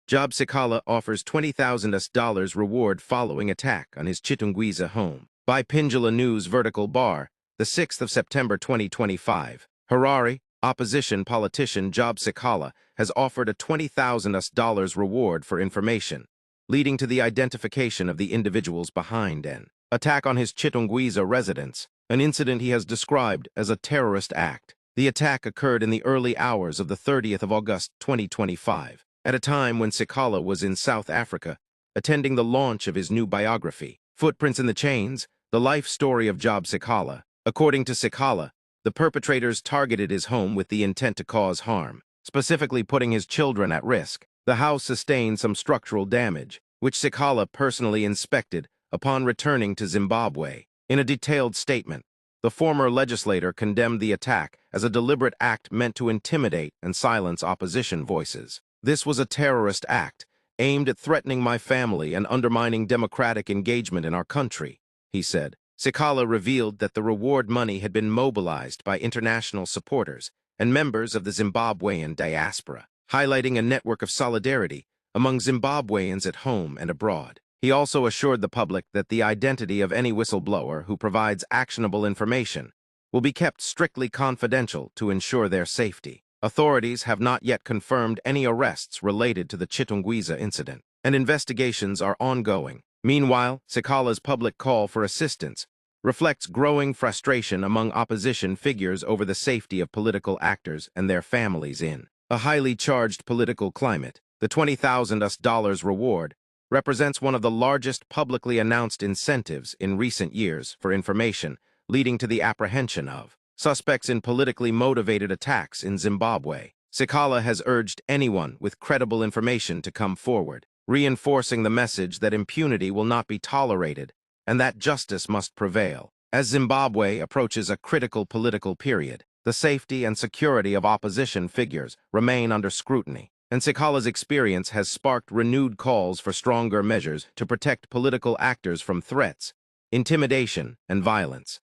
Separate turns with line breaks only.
Job Sikhala offers $20,000 reward following attack on his Chitungwiza home. By Pindula News Vertical Bar, the 6th of September 2025. Harare, opposition politician Job Sikhala has offered a $20,000 reward for information, leading to the identification of the individuals behind an attack on his Chitungwiza residence, an incident he has described as a terrorist act. The attack occurred in the early hours of the 30th of August 2025, at a time when Sikhala was in South Africa, attending the launch of his new biography, Footprints in the Chains, The Life Story of Job Sikhala. According to Sikhala, the perpetrators targeted his home with the intent to cause harm, specifically putting his children at risk. The house sustained some structural damage, which Sikhala personally inspected upon returning to Zimbabwe. In a detailed statement, the former legislator condemned the attack as a deliberate act meant to intimidate and silence opposition voices. This was a terrorist act aimed at threatening my family and undermining democratic engagement in our country, he said. Sikhala revealed that the reward money had been mobilized by international supporters and members of the Zimbabwean diaspora, highlighting a network of solidarity among Zimbabweans at home and abroad. He also assured the public that the identity of any whistleblower who provides actionable information will be kept strictly confidential to ensure their safety. Authorities have not yet confirmed any arrests related to the Chitungwiza incident, and investigations are ongoing. Meanwhile, Sikhala's public call for assistance reflects growing frustration among opposition figures over the safety of political actors and their families in a highly charged political climate. The $20,000 reward represents one of the largest publicly announced incentives in recent years for information, leading to the apprehension of suspects in politically motivated attacks in Zimbabwe. Sikhala has urged anyone with credible information to come forward, reinforcing the message that impunity will not be tolerated and that justice must prevail. As Zimbabwe approaches a critical political period, the safety and security of opposition figures remain under scrutiny, and Sikhala's experience has sparked renewed calls for stronger measures to protect political actors from threats, intimidation, and violence.